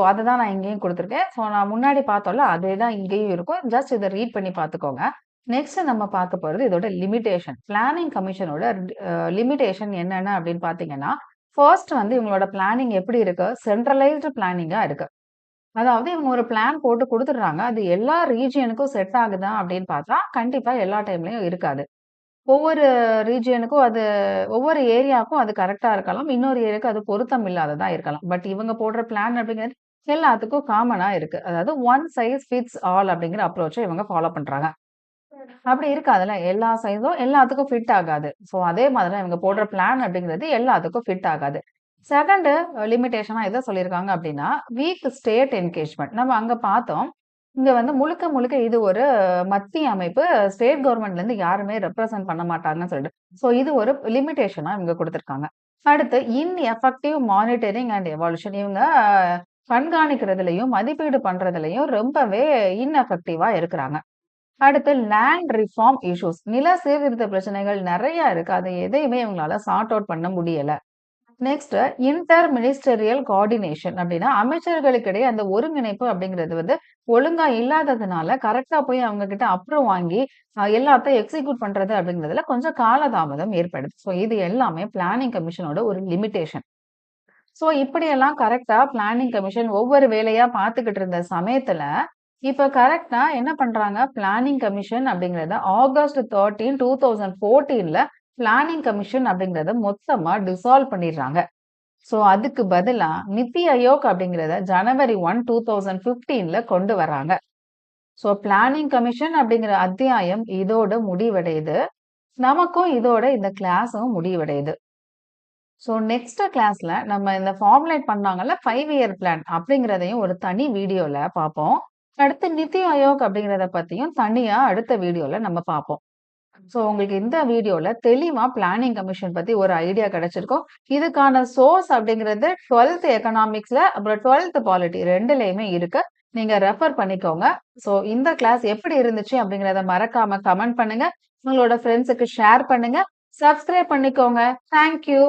அததான் நான் இங்கேயும் குடுத்துருக்கேன். நான் முன்னாடி பார்த்தோம்ல, அதே தான் இங்கேயும் இருக்கும். ஜஸ்ட் இத ரீட் பண்ணி பார்த்துக்கோங்க. நெக்ஸ்ட் நம்ம பார்க்க போறது இதோட லிமிட்டேஷன். பிளானிங் கமிஷனோட லிமிட்டேஷன் என்னென்ன அப்படின்னு பார்த்தீங்கன்னா, ஃபர்ஸ்ட் வந்து இவங்களோட பிளானிங் எப்படி இருக்கு? சென்ட்ரலைஸ்டு பிளானிங்கா இருக்கு. அதாவது இவங்க ஒரு பிளான் போட்டு குடுத்துடுறாங்க. அது எல்லா ரீஜியனுக்கும் செட் ஆகுதா அப்படின்னு பார்த்தா, கண்டிப்பா எல்லா டைம்லயும் இருக்காது. ஒவ்வொரு ரீஜியனுக்கும் அது ஒவ்வொரு ஏரியாவுக்கும் அது கரெக்ட்டா இருக்கலாம். இன்னொரு ஏரியாவுக்கு அது பொருத்தம் இல்லாததா இருக்கலாம். பட் இவங்க போடுற பிளான் அப்படிங்கிறது எல்லாத்துக்கும் காமனா இருக்கு. அதாவது ஒன் சைஸ் ஃபிட்ஸ் ஆல் அப்படிங்கிற அப்ரோச்ச இவங்க ஃபாலோ பண்றாங்க. அப்படி இருக்காதுல்ல. எல்லா சைஸும் எல்லாத்துக்கும் ஃபிட் ஆகாது. ஸோ அதே மாதிரி தான் இவங்க போடுற பிளான் அப்படிங்கிறது எல்லாத்துக்கும் ஃபிட் ஆகாது. செகண்ட் லிமிட்டேஷனா எத சொல்லியிருக்காங்க அப்படின்னா, வீக் ஸ்டேட் என்கேஜ்மென்ட். நம்ம அங்க பார்த்தோம். இங்க வந்து முழுக்க முழுக்க இது ஒரு மத்திய அமைப்பு. ஸ்டேட் கவர்ன்மெண்ட்லேருந்து யாருமே ரெப்ரசன்ட் பண்ண மாட்டாங்கன்னு சொல்லிட்டு. ஸோ இது ஒரு லிமிட்டேஷனா இவங்க குடுத்துருக்காங்க. அடுத்து எஃபெக்டிவ் மானிட்டரிங் அண்ட் எவாலுஷன். இவங்க கண்காணிக்கிறதுலயும், மதிப்பீடு பண்றதுலயும் ரொம்பவே இன்எஃபெக்டிவா இருக்கிறாங்க. அடுத்து லேண்ட் ரிஃபார்ம் இஷ்யூஸ். நில சீர்திருத்த பிரச்சனைகள் நெறைய இருக்கு. அத எதையுமே இவங்களால சார்ட் அவுட் பண்ண முடியல. நெக்ஸ்ட் இன்டர் மினிஸ்டரியல் கோஆர்டினேஷன் அப்படின்னா, அமைச்சர்களுக்கிடையே அந்த ஒருங்கிணைப்பு அப்படிங்கிறது வந்து ஒழுங்கா இல்லாததுனால, கரெக்ட்டா போய் அவங்க கிட்ட அப்ரூவ் வாங்கி எல்லாத்தையும் எக்ஸிக்யூட் பண்றது அப்படிங்கிறதுல கொஞ்சம் காலதாமதம் ஏற்படுது. ஸோ இது எல்லாமே பிளானிங் கமிஷனோட ஒரு லிமிட்டேஷன். ஸோ இப்படியெல்லாம் கரெக்ட்டா பிளானிங் கமிஷன் ஒவ்வொரு வேலையா பார்த்துக்கிட்டு இருந்த சமயத்துல, இப்ப கரெக்ட்டா என்ன பண்றாங்க, பிளானிங் கமிஷன் அப்படிங்கிறத ஆகஸ்ட் 13, 2014ல பிளானிங் கமிஷன் அப்படிங்கிறத மொத்தமா டிசால்வ் பண்ணிடுறாங்க. ஸோ அதுக்கு பதிலா நித்தி ஆயோக் அப்படிங்கிறத ஜனவரி 1, 2015ல கொண்டு வர்றாங்க. ஸோ பிளானிங் கமிஷன் அப்படிங்கிற அத்தியாயம் இதோட முடிவடையுது. நமக்கும் இதோட இந்த கிளாஸும் முடிவடையுது. ஸோ நெக்ஸ்ட் கிளாஸ்ல நம்ம இந்த ஃபார்முலேட் பண்ணாங்கல்ல 5 இயர் பிளான் அப்படிங்கிறதையும் ஒரு தனி வீடியோல பார்ப்போம். அடுத்து நித்தி ஆயோக் அப்படிங்கிறத பத்தியும் தனியா அடுத்த வீடியோல நம்ம பார்ப்போம். ஸோ உங்களுக்கு இந்த வீடியோல தெளிவா பிளானிங் கமிஷன் பத்தி ஒரு ஐடியா கிடைச்சிருக்கும். இதுக்கான சோர்ஸ் அப்படிங்கிறது 12th எக்கனாமிக்ஸ்ல அப்புறம் 12th பாலிட்டி 2லயுமே இருக்கு. நீங்க ரெஃபர் பண்ணிக்கோங்க. ஸோ இந்த கிளாஸ் எப்படி இருந்துச்சு அப்படிங்கிறத மறக்காம கமெண்ட் பண்ணுங்க. உங்களோட ஃப்ரெண்ட்ஸுக்கு ஷேர் பண்ணுங்க. சப்ஸ்கிரைப் பண்ணிக்கோங்க. Thank you.